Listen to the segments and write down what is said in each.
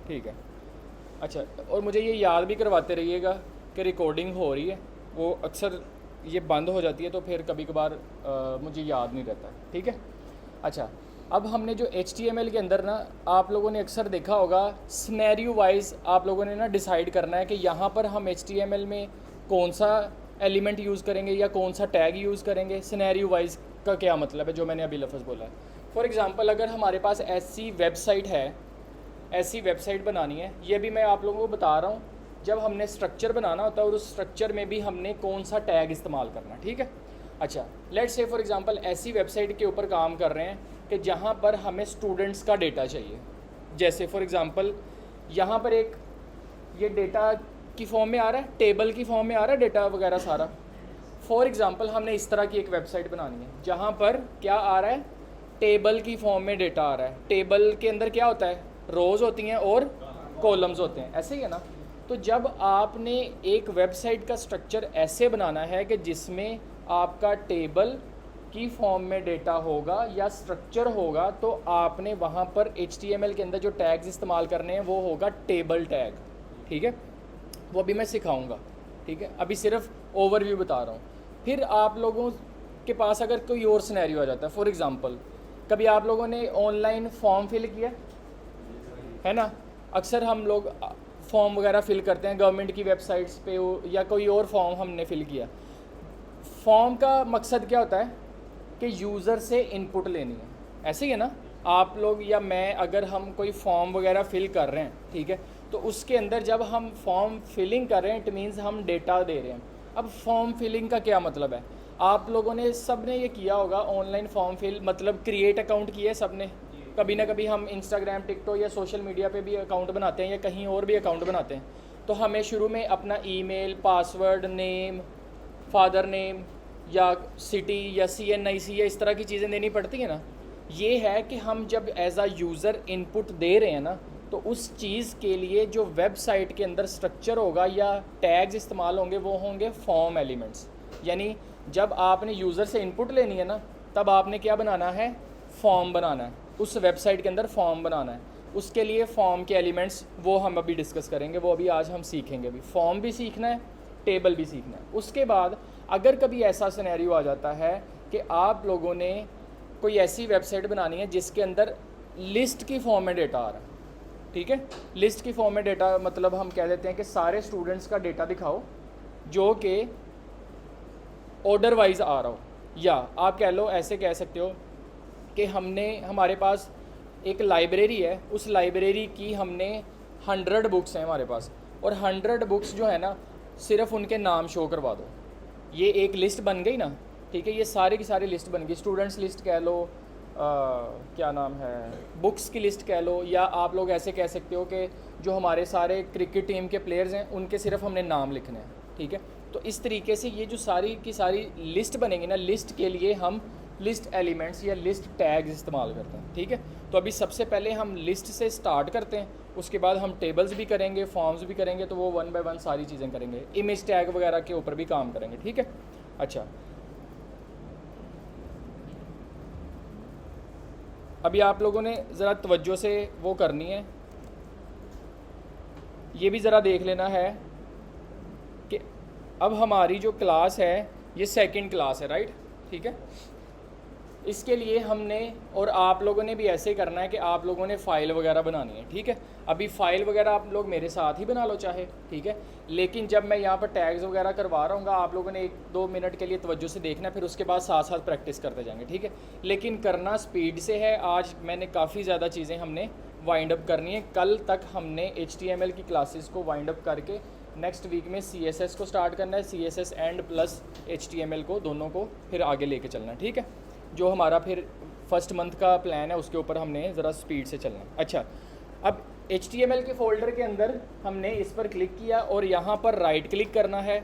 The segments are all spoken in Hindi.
ठीक है। अच्छा, और मुझे ये याद भी करवाते रहिएगा कि रिकॉर्डिंग हो रही है। वो अक्सर ये बंद हो जाती है तो फिर कभी कभार मुझे याद नहीं रहता। ठीक है। अच्छा, अब हमने जो HTML के अंदर ना, आप लोगों ने अक्सर देखा होगा सिनेरियो वाइज आप लोगों ने ना डिसाइड करना है कि यहाँ पर हम HTML में कौन सा एलिमेंट यूज़ करेंगे या कौन सा टैग यूज़ करेंगे। सिनेरियो वाइज का क्या मतलब है, जो मैंने अभी लफ्ज़ बोला है। फॉर एग्ज़ाम्पल, अगर हमारे पास ऐसी वेबसाइट है, ऐसी वेबसाइट बनानी है, ये भी मैं आप लोगों को बता रहा हूँ, जब हमने स्ट्रक्चर बनाना होता है और उस स्ट्रक्चर में भी हमने कौन सा टैग इस्तेमाल करना। ठीक है। अच्छा, लेट्स से फॉर एग्जांपल ऐसी वेबसाइट के ऊपर काम कर रहे हैं कि जहाँ पर हमें स्टूडेंट्स का डेटा चाहिए। जैसे फॉर एग्जांपल यहाँ पर एक ये डेटा की फॉर्म में आ रहा है, टेबल की फॉर्म में आ रहा है डेटा वगैरह सारा। फॉर एग्जांपल हमने इस तरह की एक वेबसाइट बनानी है जहाँ पर क्या आ रहा है, टेबल की फॉर्म में डेटा आ रहा है। टेबल के अंदर क्या होता है, रोज़ होती हैं और कॉलम्स होते हैं, ऐसे ही है ना। तो जब आपने एक वेबसाइट का स्ट्रक्चर ऐसे बनाना है कि जिसमें आपका टेबल की फॉर्म में डेटा होगा या स्ट्रक्चर होगा, तो आपने वहाँ पर HTML के अंदर जो टैग्स इस्तेमाल करने हैं वो होगा टेबल टैग। ठीक है, वो भी मैं सिखाऊंगा। ठीक है, अभी सिर्फ ओवरव्यू बता रहा हूँ। फिर आप लोगों के पास अगर कोई और सिनेरियो आ जाता है, फॉर एग्ज़ाम्पल कभी आप लोगों ने ऑनलाइन फॉर्म फिल किया है ना। अक्सर हम लोग फॉर्म वगैरह फ़िल करते हैं गवर्नमेंट की वेबसाइट्स पे या कोई और फॉर्म हमने फ़िल किया। फॉर्म का मकसद क्या होता है कि यूज़र से इनपुट लेनी है, ऐसे ही है ना। आप लोग या मैं अगर हम कोई फॉर्म वगैरह फ़िल कर रहे हैं, ठीक है, तो उसके अंदर जब हम फॉर्म फिलिंग कर रहे हैं, इट मीन्स हम डेटा दे रहे हैं। अब फॉर्म फिलिंग का क्या मतलब है, आप लोगों ने सब ने ये किया होगा ऑनलाइन फॉर्म फिल, मतलब क्रिएट अकाउंट किया है सब ने। कभी ना कभी हम इंस्टाग्राम, टिकटॉक या सोशल मीडिया पे भी अकाउंट बनाते हैं या कहीं और भी अकाउंट बनाते हैं। तो हमें शुरू में अपना email, password, name, father name या सिटी या CNIC या इस तरह की चीज़ें देनी पड़ती है ना। ये है कि हम जब एज आ यूज़र इनपुट दे रहे हैं ना, तो उस चीज़ के लिए जो वेबसाइट के अंदर स्ट्रक्चर होगा या टैग्स इस्तेमाल होंगे वो होंगे फॉर्म एलिमेंट्स। यानी जब आपने यूज़र से इनपुट लेनी है ना, तब आपने क्या बनाना है, फॉर्म बनाना है। उस वेबसाइट के अंदर फॉर्म बनाना है। उसके लिए फॉर्म के एलिमेंट्स वो हम अभी डिस्कस करेंगे, वो अभी आज हम सीखेंगे। अभी फॉर्म भी सीखना है, टेबल भी सीखना है। उसके बाद अगर कभी ऐसा सिनेरियो आ जाता है कि आप लोगों ने कोई ऐसी वेबसाइट बनानी है जिसके अंदर लिस्ट की फॉर्म में डेटा आ रहा है। ठीक है, लिस्ट की फॉर्म में डेटा मतलब हम कह देते हैं कि सारे स्टूडेंट्स का डेटा दिखाओ जो कि ऑर्डर वाइज आ रहा हो, या आप कह लो, ऐसे कह सकते हो कि हमारे पास एक लाइब्रेरी है, उस लाइब्रेरी की हमने 100 बुक्स हैं हमारे पास, और 100 बुक्स जो है ना सिर्फ उनके नाम शो करवा दो। ये एक लिस्ट बन गई ना। ठीक है, ये सारी की सारी लिस्ट बन गई। स्टूडेंट्स लिस्ट कह लो, क्या नाम है, बुक्स की लिस्ट कह लो, या आप लोग ऐसे कह सकते हो कि जो हमारे सारे क्रिकेट टीम के प्लेयर्स हैं उनके सिर्फ हमने नाम लिखने हैं। ठीक है, तो इस तरीके से ये जो सारी की सारी लिस्ट बनेगी ना, लिस्ट के लिए हम लिस्ट एलिमेंट्स या लिस्ट टैग्स इस्तेमाल करते हैं। ठीक है, तो अभी सबसे पहले हम लिस्ट से स्टार्ट करते हैं, उसके बाद हम टेबल्स भी करेंगे, फॉर्म्स भी करेंगे, तो वो 1 बाय 1 सारी चीज़ें करेंगे। इमेज टैग वगैरह के ऊपर भी काम करेंगे। ठीक है। अच्छा, अभी आप लोगों ने ज़रा तवज्जो से वो करनी है, ये भी ज़रा देख लेना है कि अब हमारी जो क्लास है ये सेकंड क्लास है, राइट। ठीक है, इसके लिए हमने और आप लोगों ने भी ऐसे करना है कि आप लोगों ने फ़ाइल वगैरह बनानी है। ठीक है, अभी फ़ाइल वगैरह आप लोग मेरे साथ ही बना लो चाहे। ठीक है, लेकिन जब मैं यहाँ पर टैग्स वगैरह करवा रहा हूँ, आप लोगों ने 1-2 मिनट के लिए तवज्जो से देखना, फिर उसके बाद साथ साथ प्रैक्टिस करते जाएंगे। ठीक है, लेकिन करना स्पीड से है। आज मैंने काफ़ी ज़्यादा चीज़ें हमने वाइंड अप करनी है। कल तक हमने HTML की क्लासेस को वाइंड अप करके नेक्स्ट वीक में CSS को स्टार्ट करना है, CSS एंड प्लस HTML को, दोनों को फिर आगे लेके चलना है। ठीक है, जो हमारा फिर फर्स्ट मंथ का प्लान है उसके ऊपर हमने ज़रा स्पीड से चलना है। अच्छा, अब HTML के फोल्डर के अंदर हमने इस पर क्लिक किया और यहाँ पर राइट क्लिक करना है,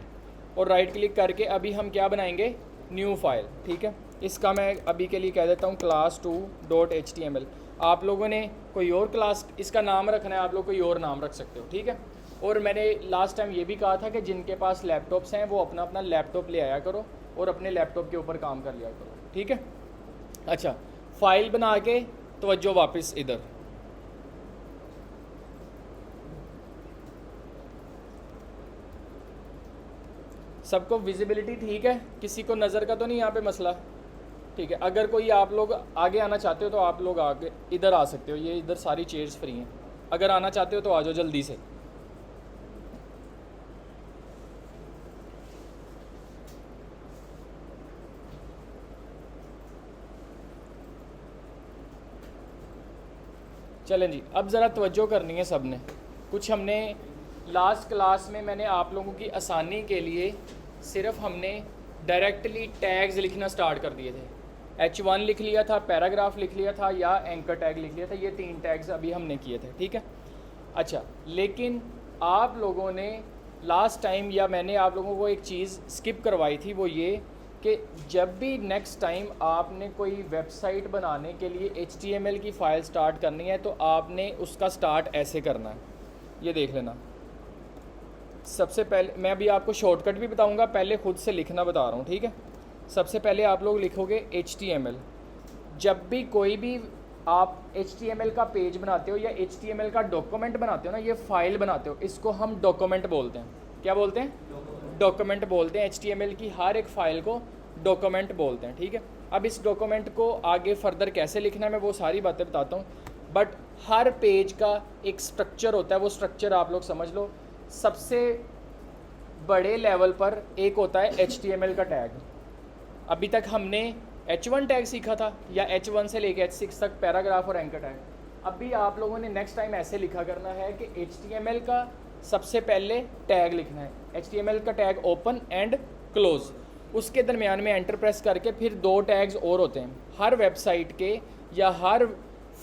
और राइट क्लिक करके अभी हम क्या बनाएंगे, न्यू फाइल। ठीक है, इसका मैं अभी के लिए कह देता हूँ class2.html। आप लोगों ने कोई और क्लास इसका नाम रखना है, आप लोग कोई और नाम रख सकते हो। ठीक है, और मैंने लास्ट टाइम ये भी कहा था कि जिनके पास लैपटॉप्स हैं वो अपना अपना लैपटॉप ले आया करो और अपने लैपटॉप के ऊपर काम कर लिया करो। ठीक है। अच्छा, फाइल बना के तवज्जो वापस इधर, सबको विजिबिलिटी ठीक है? किसी को नज़र का तो नहीं यहाँ पे मसला? ठीक है, अगर कोई आप लोग आगे आना चाहते हो तो आप लोग आगे इधर आ सकते हो, ये इधर सारी चेयर्स फ्री हैं, अगर आना चाहते हो तो आ जाओ जल्दी से। चलें जी, अब ज़रा तवज्जो करनी है सब ने। कुछ हमने लास्ट क्लास में मैंने आप लोगों की आसानी के लिए सिर्फ हमने डायरेक्टली टैग्स लिखना स्टार्ट कर दिए थे। H1 लिख लिया था, पैराग्राफ लिख लिया था या एंकर टैग लिख लिया था, ये 3 टैग्स अभी हमने किए थे, ठीक है। अच्छा, लेकिन आप लोगों ने लास्ट टाइम या मैंने आप लोगों को एक चीज़ स्किप करवाई थी, वो ये कि जब भी नेक्स्ट टाइम आपने कोई वेबसाइट बनाने के लिए HTML की फ़ाइल स्टार्ट करनी है तो आपने उसका स्टार्ट ऐसे करना है। ये देख लेना, सबसे पहले मैं अभी आपको शॉर्टकट भी बताऊंगा, पहले ख़ुद से लिखना बता रहा हूँ, ठीक है। सबसे पहले आप लोग लिखोगे HTML। जब भी कोई भी आप HTML का पेज बनाते हो या HTML का डॉक्यूमेंट बनाते हो ना, ये फ़ाइल बनाते हो, इसको हम डॉक्यूमेंट बोलते हैं। क्या बोलते हैं? डॉक्यूमेंट बोलते हैं। HTML की हर एक फ़ाइल को डॉक्यूमेंट बोलते हैं, ठीक है। अब इस डॉक्यूमेंट को आगे फर्दर कैसे लिखना है मैं वो सारी बातें बताता हूँ, बट हर पेज का एक स्ट्रक्चर होता है, वो स्ट्रक्चर आप लोग समझ लो। सबसे बड़े लेवल पर एक होता है HTML का टैग। अभी तक हमने H1 टैग सीखा था या H1 से लेके H6 तक पैराग्राफ और एंकर टैग। अब भी आप लोगों ने नेक्स्ट टाइम ऐसे लिखा करना है कि HTML का सबसे पहले टैग लिखना है, HTML का टैग ओपन एंड क्लोज, उसके दरमियान में एंटर प्रेस करके फिर 2 टैग्स और होते हैं। हर वेबसाइट के या हर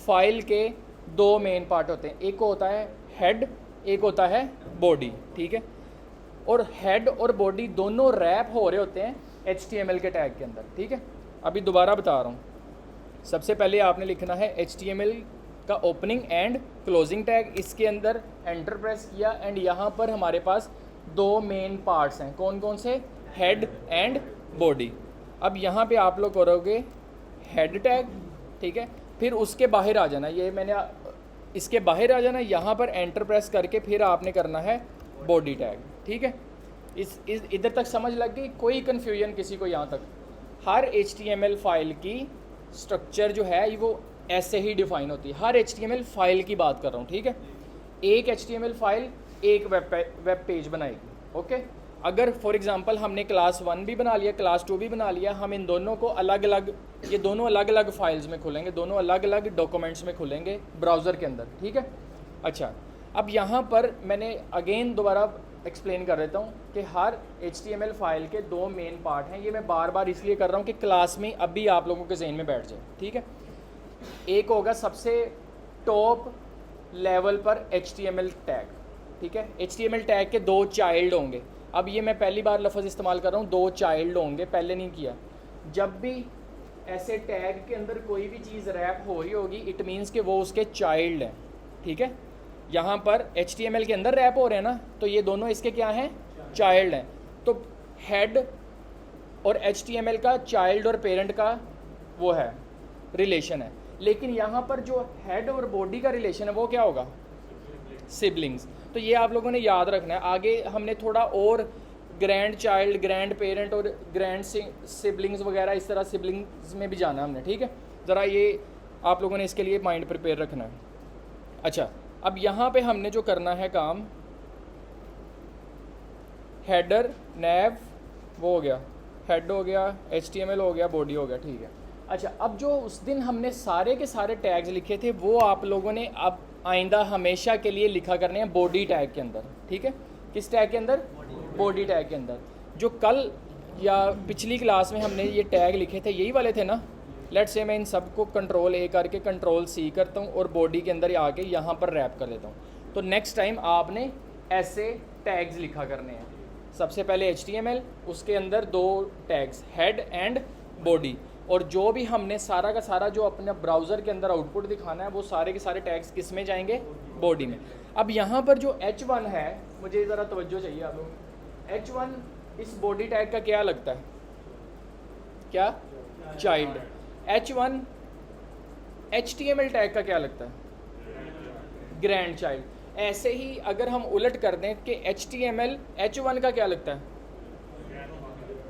फाइल के 2 मेन पार्ट होते हैं, एक होता है हेड, एक होता है बॉडी, ठीक है। और हेड और बॉडी दोनों रैप हो रहे होते हैं HTML के टैग के अंदर, ठीक है। अभी दोबारा बता रहा हूँ, सबसे पहले आपने लिखना है HTML का ओपनिंग एंड क्लोजिंग टैग, इसके अंदर एंटर प्रेस किया एंड यहाँ पर हमारे पास 2 मेन पार्ट्स हैं, कौन कौन से? Head and body. अब यहाँ पे आप लोग करोगे हेड टैग, ठीक है, फिर उसके बाहर आ जाना, ये मैंने इसके बाहर आ जाना, यहाँ पर एंटर प्रेस करके फिर आपने करना है बॉडी टैग, ठीक है। इस इधर तक समझ लग गई? कोई कन्फ्यूजन किसी को यहाँ तक? हर HTML फाइल की स्ट्रक्चर जो है वो ऐसे ही डिफाइन होती है, हर HTML फाइल की बात कर रहा हूँ, ठीक है। एक HTML फाइल एक वेब पेज बनाएगी, ओके। अगर फॉर एग्जांपल हमने क्लास 1 भी बना लिया, क्लास 2 भी बना लिया, हम इन दोनों को अलग अलग, ये दोनों अलग अलग फाइल्स में खुलेंगे, दोनों अलग अलग डॉक्यूमेंट्स में खुलेंगे ब्राउज़र के अंदर, ठीक है। अच्छा, अब यहाँ पर मैंने अगेन दोबारा एक्सप्लेन कर देता हूँ कि हर HTML फाइल के 2 मेन पार्ट हैं। ये मैं बार बार इसलिए कर रहा हूँ कि क्लास में अभी आप लोगों के जहन में बैठ जाए, ठीक है। एक होगा सबसे टॉप लेवल पर HTML टैग, ठीक है। HTML टैग के 2 चाइल्ड होंगे। अब ये मैं पहली बार लफ्ज़ इस्तेमाल कर रहा हूँ, 2 चाइल्ड होंगे, पहले नहीं किया। जब भी ऐसे टैग के अंदर कोई भी चीज़ रैप हो रही होगी, इट मीन्स कि वो उसके चाइल्ड हैं, ठीक है। यहाँ पर HTML के अंदर रैप हो रहे हैं ना, तो ये दोनों इसके क्या हैं? चाइल्ड हैं। तो हेड और HTML का चाइल्ड और पेरेंट का वो है रिलेशन है, लेकिन यहाँ पर जो हेड और बॉडी का रिलेशन है वो क्या होगा? सिबलिंग्स। तो ये आप लोगों ने याद रखना है। आगे हमने थोड़ा और ग्रैंड चाइल्ड, ग्रैंड पेरेंट और ग्रैंड सिबलिंग्स वगैरह इस तरह सिबलिंग्स में भी जाना हमने, ठीक है। ज़रा ये आप लोगों ने इसके लिए माइंड प्रिपेयर रखना है। अच्छा, अब यहाँ पे हमने जो करना है काम, हेडर नैव वो हो गया, हेड हो गया, HTML हो गया, बॉडी हो गया, ठीक है। अच्छा, अब जो उस दिन हमने सारे के सारे टैग्स लिखे थे वो आप लोगों ने अब आइंदा हमेशा के लिए लिखा करने हैं बॉडी टैग के अंदर, ठीक है। किस टैग के अंदर? बॉडी टैग के अंदर। जो कल या पिछली क्लास में हमने ये टैग लिखे थे यही वाले थे ना। लेट्स से मैं इन सबको कंट्रोल A करके कंट्रोल C करता हूँ और बॉडी के अंदर आके यहाँ पर रैप कर देता हूँ। तो नेक्स्ट टाइम आपने ऐसे टैग्स लिखा करने हैं। सबसे पहले HTML, उसके अंदर 2 टैग्स हेड एंड बॉडी, और जो भी हमने सारा का सारा जो अपने ब्राउज़र के अंदर आउटपुट दिखाना है वो सारे के सारे टैग्स किस में जाएंगे? बॉडी में। अब यहाँ पर जो H1 है, मुझे ज़रा तवज्जो चाहिए आप लोग। H1 इस बॉडी टैग का क्या लगता है? क्या? चाइल्ड। H1 HTML टैग का क्या लगता है? Grand child. ऐसे ही अगर हम उलट कर दें कि HTML H1 का क्या लगता है?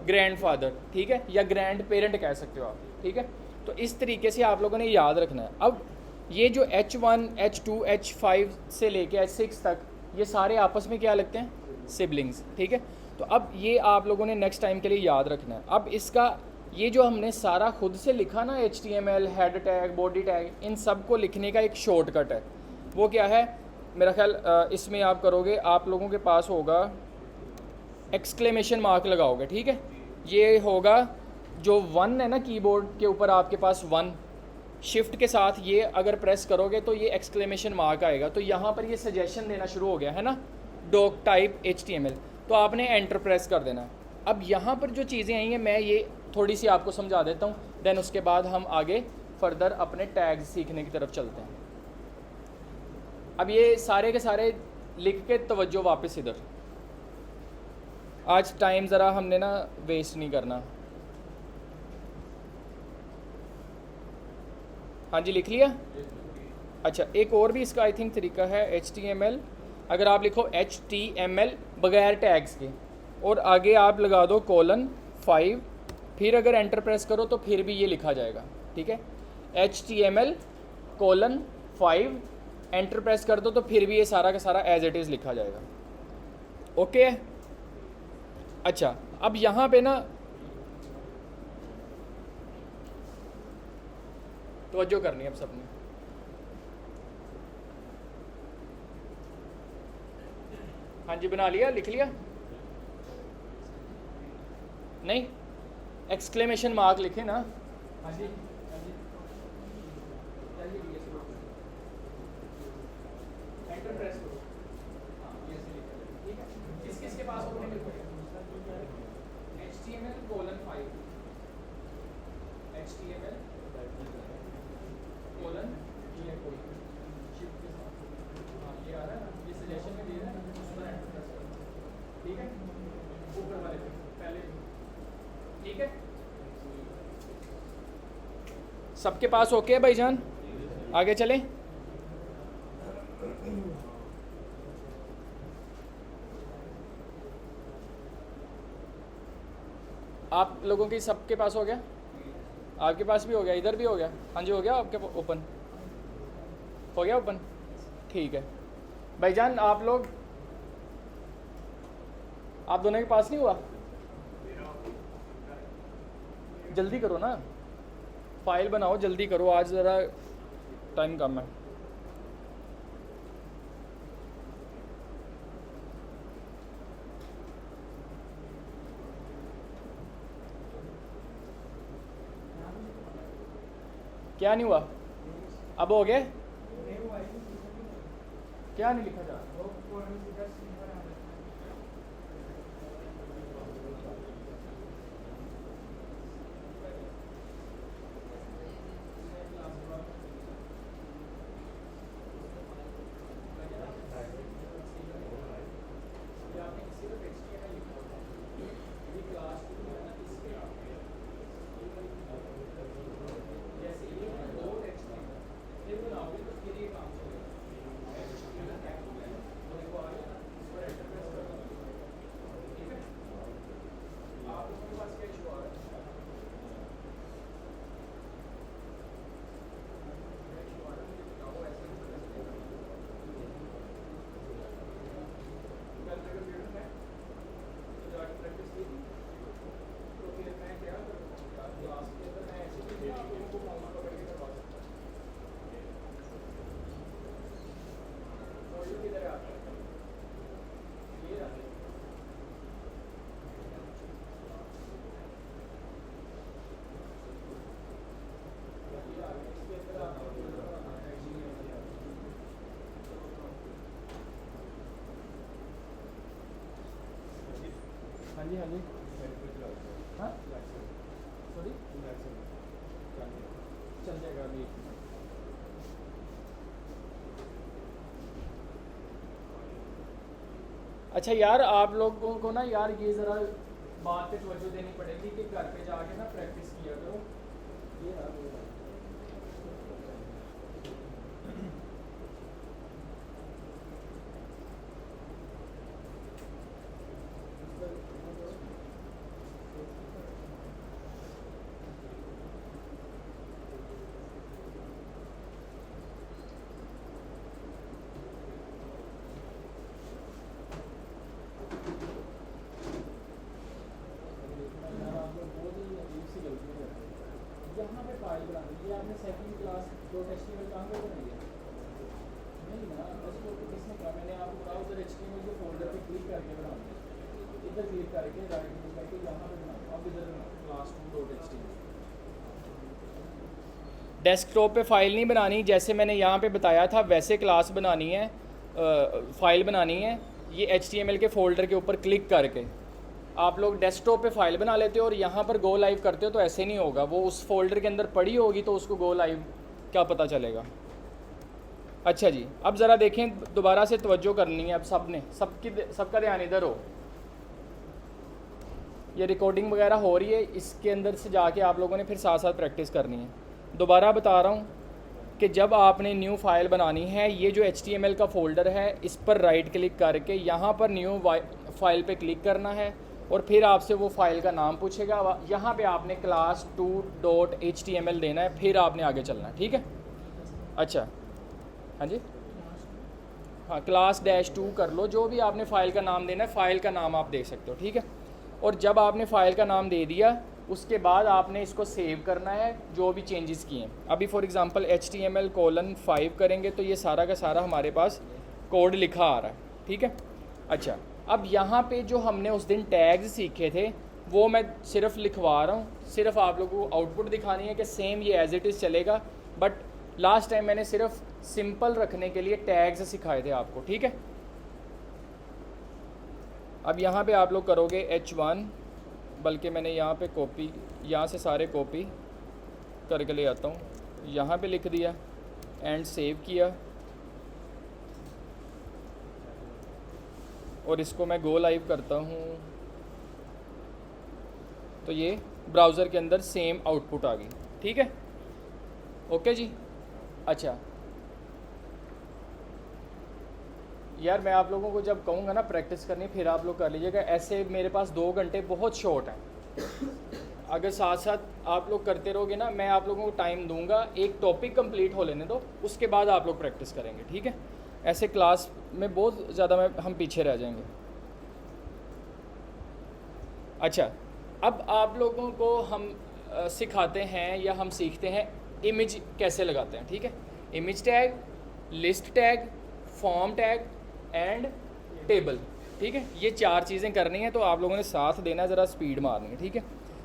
ग्रैंडफादर, ठीक है, या ग्रैंड पेरेंट कह सकते हो आप, ठीक है। तो इस तरीके से आप लोगों ने याद रखना है। अब ये जो H1 H2 H5 से लेके H6 तक ये सारे आपस में क्या लगते हैं, सिबलिंग्स, ठीक है। तो अब ये आप लोगों ने नेक्स्ट टाइम के लिए याद रखना है। अब इसका ये जो हमने सारा खुद से लिखा ना, HTML, head tag, body tag, इन सब को लिखने का एक शॉर्टकट है। वो क्या है, मेरा ख्याल इसमें आप करोगे, आप लोगों के पास होगा एक्सक्लेमेशन मार्क लगाओगे, ठीक है। ये होगा जो 1 है ना कीबोर्ड के ऊपर आपके पास 1, शिफ्ट के साथ ये अगर प्रेस करोगे तो ये एक्सक्लेमेशन मार्क आएगा। तो यहाँ पर ये सजेशन देना शुरू हो गया है ना, डॉक टाइप HTML, तो आपने एंटर प्रेस कर देना। अब यहाँ पर जो चीज़ें आई हैं मैं ये थोड़ी सी आपको समझा देता हूँ, देन उसके बाद हम आगे फर्दर अपने टैग्स सीखने की तरफ चलते हैं। अब ये सारे के सारे लिख के तवज्जो वापस इधर, आज टाइम ज़रा हमने ना वेस्ट नहीं करना। हाँ जी, लिख लिया। अच्छा, एक और भी इसका आई थिंक तरीका है, HTML अगर आप लिखो HTML बगैर टैग्स के और आगे आप लगा दो :5, फिर अगर एंटर प्रेस करो तो फिर भी ये लिखा जाएगा, ठीक है। HTML :5 एंटर प्रेस कर दो तो फिर भी ये सारा का सारा एज इट इज़ लिखा जाएगा, ओके। अच्छा, अब यहाँ पे ना तवज्जो करनी है अब सबने। हाँ जी, बना लिया, लिख लिया? नहीं, एक्सक्लेमेशन मार्क लिखे ना। हाँ जी, एंटर प्रेस करो, हाँ ये ऐसे लिखा है, ठीक है। किस किस के पास होने लिखो, HTML :5, HTML ये कोई शिफ्ट के साथ, हाँ ये आ रहा है ना, ये सजेशन में दे रहा है, उस पर एंटर प्रेस करो, ठीक है, ऊपर वाले पे पहले, ठीक है। सबके पास ओके है भाईजान, आगे चलें। आप लोगों की सबके पास हो गया, आपके पास भी हो गया, इधर भी हो गया, हाँ जी हो गया, आपके ओपन हो गया, ओपन, ठीक है। भाईजान आप लोग, आप दोनों के पास नहीं हुआ, जल्दी करो ना, फाइल बनाओ, जल्दी करो, आज ज़रा टाइम कम है। क्या नहीं हुआ, अब हो गए, क्या नहीं लिखा जा रहा, हाँ जी, हाँ जी, हाँ सॉरी, चल जाएगा अभी। अच्छा यार, आप लोगों को ना यार ये ज़रा बात पे तवज्जो देनी पड़ेगी कि घर पे जाके ना प्रैक्टिस किया करो। ये डेस्कटॉप पे फ़ाइल नहीं बनानी, जैसे मैंने यहाँ पे बताया था वैसे क्लास बनानी है, फ़ाइल बनानी है। ये HTML के फ़ोल्डर के ऊपर क्लिक करके आप लोग डेस्कटॉप पे फ़ाइल बना लेते हो और यहाँ पर गो लाइव करते हो, तो ऐसे नहीं होगा। वो उस फोल्डर के अंदर पड़ी होगी तो उसको गो लाइव क्या पता चलेगा। अच्छा जी, अब ज़रा देखें, दोबारा से तवज्जो करनी है अब सबका ध्यान इधर हो। ये रिकॉर्डिंग वगैरह हो रही है, इसके अंदर से जाके आप लोगों ने फिर साथ साथ प्रैक्टिस करनी है। दोबारा बता रहा हूँ कि जब आपने न्यू फाइल बनानी है, ये जो HTML का फ़ोल्डर है इस पर राइट क्लिक करके यहाँ पर न्यू फाइल पे क्लिक करना है और फिर आपसे वो फाइल का नाम पूछेगा। यहाँ पे आपने class2.html देना है, फिर आपने आगे चलना है। ठीक है, अच्छा हाँ जी, हाँ class-2 कर लो, जो भी आपने फ़ाइल का नाम देना है, फ़ाइल का नाम आप दे सकते हो। ठीक है, और जब आपने फ़ाइल का नाम दे दिया उसके बाद आपने इसको सेव करना है जो भी चेंजेस किए हैं। अभी फॉर एग्ज़ाम्पल HTML:5 करेंगे तो ये सारा का सारा हमारे पास कोड लिखा आ रहा है। ठीक है, अच्छा अब यहाँ पे जो हमने उस दिन टैग्स सीखे थे वो मैं सिर्फ लिखवा रहा हूँ, सिर्फ आप लोगों को आउटपुट दिखानी है कि सेम ये एज इट इज़ चलेगा। बट लास्ट टाइम मैंने सिर्फ सिंपल रखने के लिए टैग्स सिखाए थे आपको। ठीक है, अब यहाँ पे आप लोग करोगे H1, बल्कि मैंने यहाँ पे कॉपी, यहाँ से सारे कॉपी करके ले आता हूँ, यहाँ पे लिख दिया एंड सेव किया और इसको मैं गो लाइव करता हूँ तो ये ब्राउज़र के अंदर सेम आउटपुट आ गई। ठीक है, ओके जी। अच्छा यार, मैं आप लोगों को जब कहूँगा ना प्रैक्टिस करनी, फिर आप लोग कर लीजिएगा। ऐसे मेरे पास 2 घंटे बहुत शॉर्ट हैं, अगर साथ साथ आप लोग करते रहोगे ना, मैं आप लोगों को टाइम दूंगा, एक टॉपिक कंप्लीट हो लेने दो, उसके बाद आप लोग प्रैक्टिस करेंगे। ठीक है, ऐसे क्लास में बहुत ज़्यादा हम पीछे रह जाएंगे। अच्छा, अब आप लोगों को हम सिखाते हैं या हम सीखते हैं इमेज कैसे लगाते हैं। ठीक है, image tag, list tag, form tag and table. ठीक है, ये 4 चीज़ें करनी है तो आप लोगों ने साथ देना है, ज़रा स्पीड मारनी है। ठीक है,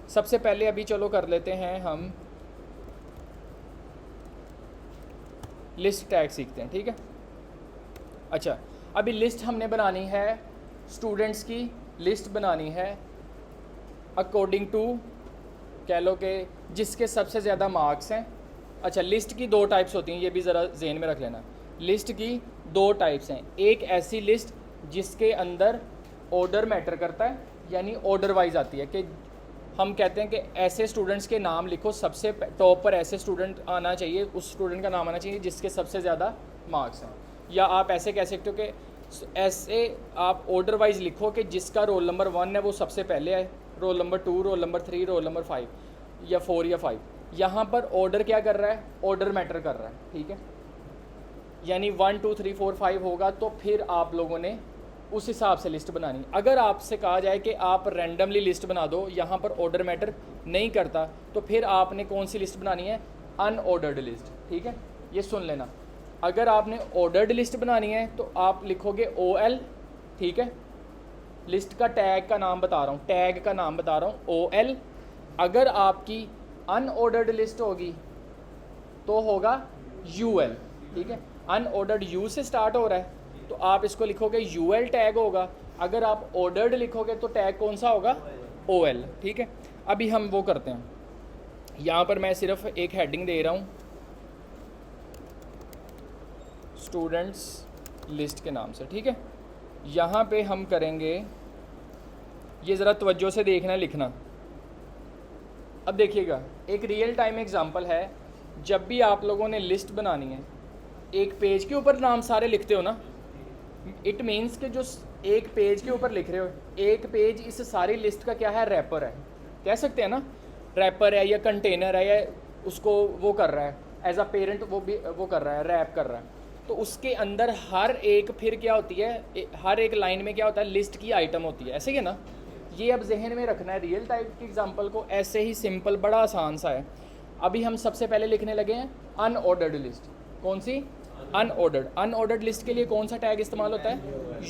सबसे पहले अभी चलो कर लेते हैं हम लिस्ट टैग सीखते हैं। ठीक है, अच्छा अभी लिस्ट हमने बनानी है, स्टूडेंट्स की लिस्ट बनानी है अकॉर्डिंग टू, कह लो कि जिसके सबसे ज़्यादा मार्क्स हैं। अच्छा, लिस्ट की 2 टाइप्स होती हैं, ये भी ज़रा जहन में रख लेना। लिस्ट की 2 टाइप्स हैं, एक ऐसी लिस्ट जिसके अंदर ऑर्डर मैटर करता है, यानी ऑर्डर वाइज आती है, कि हम कहते हैं कि ऐसे स्टूडेंट्स के नाम लिखो, सबसे टॉप पर ऐसे स्टूडेंट आना चाहिए, उस स्टूडेंट का नाम आना चाहिए जिसके सबसे ज़्यादा मार्क्स हैं। या आप ऐसे कह सकते हो कि ऐसे आप ऑर्डर वाइज लिखो कि जिसका रोल नंबर 1 है वो सबसे पहले आए, roll number 2, roll number 3, roll number 5 या 4 या 5। यहाँ पर ऑर्डर क्या कर रहा है, ऑर्डर मैटर कर रहा है। ठीक है, यानी 1 2 3 4 5 होगा तो फिर आप लोगों ने उस हिसाब से लिस्ट बनानी। अगर आपसे कहा जाए कि आप रैंडमली लिस्ट बना दो, यहाँ पर ऑर्डर मैटर नहीं करता, तो फिर आपने कौन सी लिस्ट बनानी है, अनऑर्डर्ड लिस्ट। ठीक है, ये सुन लेना, अगर आपने ऑर्डर्ड लिस्ट बनानी है तो आप लिखोगे OL। ठीक है, लिस्ट का टैग का नाम बता रहा हूँ, टैग का नाम बता रहा हूँ OL। अगर आपकी अनऑर्डर्ड लिस्ट होगी तो होगा UL। ठीक है, अनऑर्डर्ड U से स्टार्ट हो रहा है तो आप इसको लिखोगे UL टैग होगा। अगर आप ऑर्डर्ड लिखोगे तो टैग कौन सा होगा, OL। ठीक है, अभी हम वो करते हैं, यहाँ पर मैं सिर्फ एक हेडिंग दे रहा हूँ स्टूडेंट्स लिस्ट के नाम से। ठीक है, यहाँ पे हम करेंगे, ये ज़रा तवज्जो से देखना लिखना। अब देखिएगा, एक रियल टाइम एग्जांपल है, जब भी आप लोगों ने लिस्ट बनानी है, एक पेज के ऊपर नाम सारे लिखते हो ना, इट मीन्स कि जो एक पेज के ऊपर लिख रहे हो, एक पेज इस सारी लिस्ट का क्या है, रैपर है, कह सकते हैं ना, रैपर है या कंटेनर है, या उसको वो कर रहा है एज अ पेरेंट, वो भी वो कर रहा है, रैप कर रहा है। तो उसके अंदर हर एक फिर क्या होती है, हर एक लाइन में क्या होता है, लिस्ट की आइटम होती है, ऐसे ही है ना। ये अब जहन में रखना है, रियल टाइप की एग्जांपल को ऐसे ही सिंपल, बड़ा आसान सा है। अभी हम सबसे पहले लिखने लगे हैं अनऑर्डर्ड लिस्ट। कौन सी, अनऑर्डर्ड। अनऑर्डर्ड लिस्ट के लिए कौन सा टैग इस्तेमाल होता है,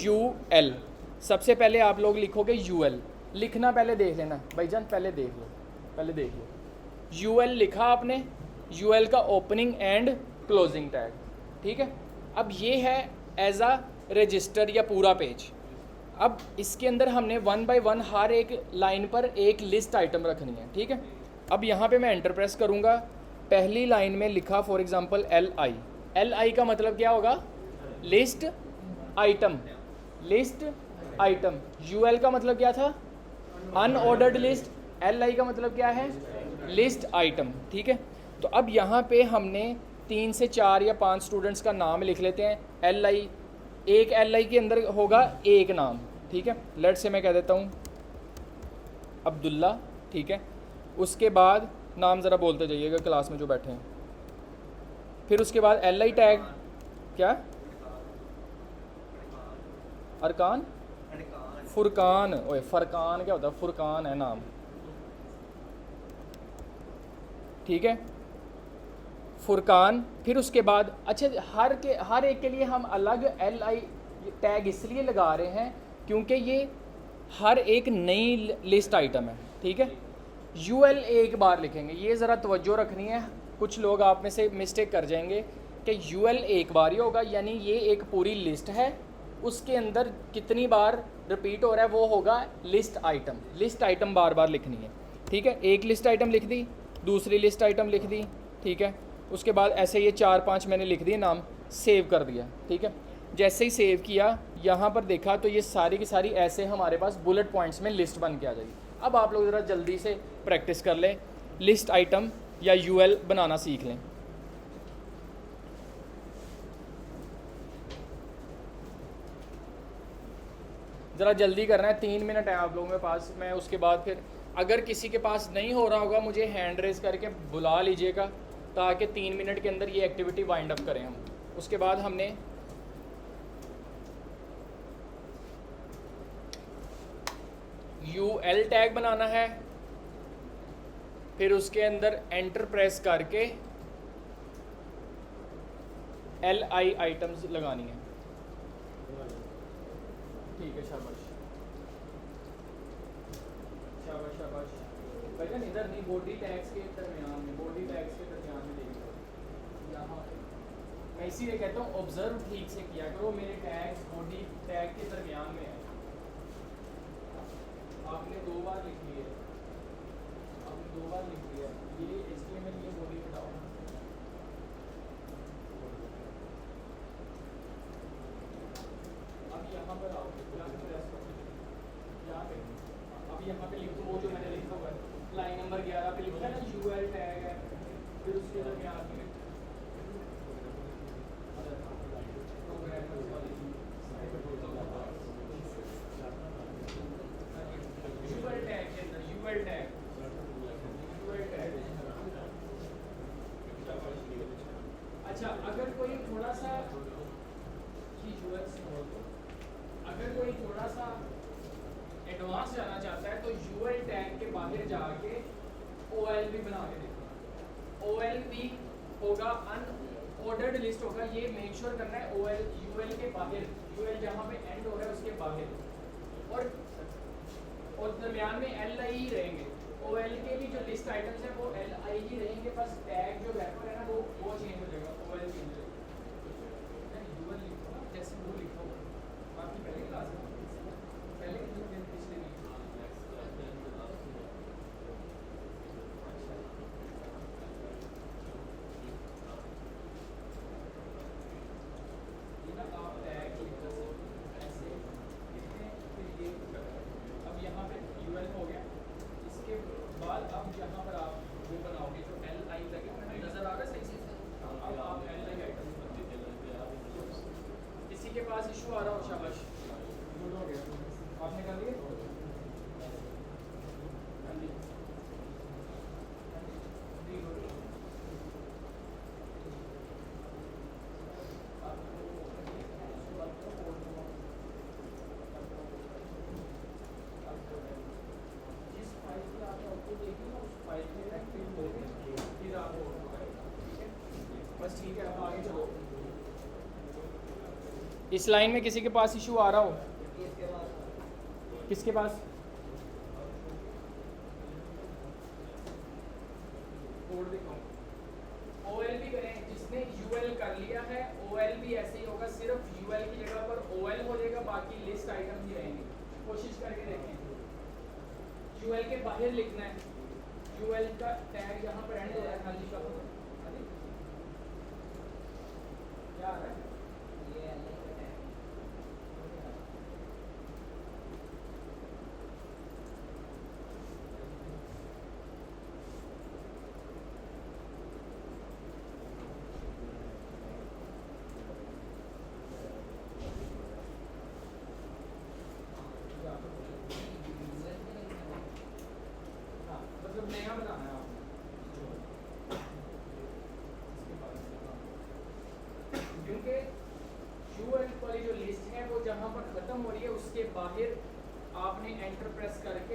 UL। सबसे पहले आप लोग लिखोगे UL, लिखना पहले देख लेना भाईजान, पहले देख लो, UL लिखा आपने, यूएल का ओपनिंग एंड क्लोजिंग टैग, ठीक है। अब ये है एज अ रजिस्टर या पूरा पेज। अब इसके अंदर हमने 1 बाय 1 हर एक लाइन पर एक लिस्ट आइटम रखनी है, ठीक है। अब यहाँ पे मैं एंटर प्रेस करूँगा, पहली लाइन में लिखा फॉर एग्जांपल एल आई का मतलब क्या होगा, list item, list item. UL का मतलब क्या था, अनऑर्डर्ड लिस्ट। एल आई का मतलब क्या है, लिस्ट आइटम, ठीक है। तो अब यहाँ पे हमने 3 से 4 या 5 स्टूडेंट्स का नाम लिख लेते हैं। एल आई, एक एल आई के अंदर होगा एक नाम, ठीक है। लेट से मैं कह देता हूँ अब्दुल्ला, ठीक है। उसके बाद नाम ज़रा बोलते जाइएगा क्लास में जो बैठे हैं। फिर उसके बाद एल आई टैग, क्या, अरकान, फुरकान, ओए फरकान क्या होता है, फुरकान है नाम, ठीक है, फुरकान। फिर उसके बाद अच्छा हर एक के लिए हम अलग एल आई टैग इसलिए लगा रहे हैं क्योंकि ये हर एक नई लिस्ट आइटम है, ठीक है। यूएल एक बार लिखेंगे, ये ज़रा तवज्जो रखनी है, कुछ लोग आप में से मिस्टेक कर जाएंगे कि यूएल एक बार ही होगा, यानी ये एक पूरी लिस्ट है, उसके अंदर कितनी बार रिपीट हो रहा है वो होगा लिस्ट आइटम। लिस्ट आइटम बार बार लिखनी है, ठीक है। एक लिस्ट आइटम लिख दी, दूसरी लिस्ट आइटम लिख दी, ठीक है। उसके बाद ऐसे ये 4-5 मैंने लिख दिए नाम, सेव कर दिया, ठीक है। जैसे ही सेव किया, यहाँ पर देखा तो ये सारी की सारी ऐसे हमारे पास बुलेट पॉइंट्स में लिस्ट बन के आ जाएगी। अब आप लोग ज़रा जल्दी से प्रैक्टिस कर लें, लिस्ट आइटम या यूएल बनाना सीख लें। ज़रा जल्दी करना है, 3 मिनट है आप लोगों के पास। मैं उसके बाद फिर अगर किसी के पास नहीं हो रहा होगा मुझे हैंड रेस करके बुला लीजिएगा, ताकि 3 मिनट के अंदर ये एक्टिविटी वाइंड अप करें हम। उसके बाद हमने यूएल टैग बनाना है, फिर उसके अंदर एंटर प्रेस करके एल आई आइटम्स लगानी है, ठीक है। शाबाश शाबाश शाबाश। भाईजान इधर नहीं, बॉडी टैग्स के दरमियान में, बॉडी टैग्स के दरमियान में देखिए यहाँ पे। मैं इसीलिए कहता हूँ ऑब्जर्व ठीक से किया करो, मेरे टैग्स बॉडी टैग के दरमियान में है। आपने 2 बार लिख लिया, आपने 2 बार लिख लिया, ये HTML ये बॉडी हटाओ। अब यहाँ पर आओ, यहाँ पे अब यहाँ पे लिख दो वो जो मैंने लिखा हुआ है, लाइन नंबर 11 पे लिखा है ना यूएल टैग है, फिर उसके दरमियान में यूएल टैग के अंदर यूएल टैग अच्छा। अगर कोई थोड़ा सा अगर कोई थोड़ा सा एडवांस जाना चाहता है तो यूएल टैग के बाहर जाके ओएल भी बना के देखना। ओएल भी होगा अनऑर्डर्ड लिस्ट होगा, ये मेक श्योर करना है ओएल यूएल के बाहर, यूएल जहाँ पे एंड हो रहा है उसके बाहर, और दरमियान में एल आई ही रहेंगे। ओएल के भी जो लिस्ट आइटम्स हैं वो एल आई ही रहेंगे, बस टैग जो रैपर है ना वो चेंज हो जाएगा, ओएल चेंज हो जाएगा। यूएल लिखो ना जैसे वो लिखो, बाकी पहले क्लास में पहले पिछले नहीं। के पास इशू आ रहा हो, शाबाश, गुड हो गया, आपने कर लिया। जिस फाइल की आपने आउटपुट देखी ना उस फाइल में एक्टिव हो गए, फिर आप बस ठीक है। अब आगे चलो। इस लाइन में किसी के पास इशू आ रहा हो, किसके पास, कोड दिखाओ। सिर्फ यूएल की जगह पर ओएल हो जाएगा, बाकी लिस्ट आइटम ही रहेंगे। कोशिश करके देखें। यूएल के बाहर लिखना है, यूएल का टैग यहाँ पर एंड हो रहा है, खाली का क्या आ रहा है? मतलब नया बताना है आपने, क्योंकि यूएल वाली जो लिस्ट है वो जहाँ पर ख़त्म हो रही है उसके बाहर आपने एंटर प्रेस करके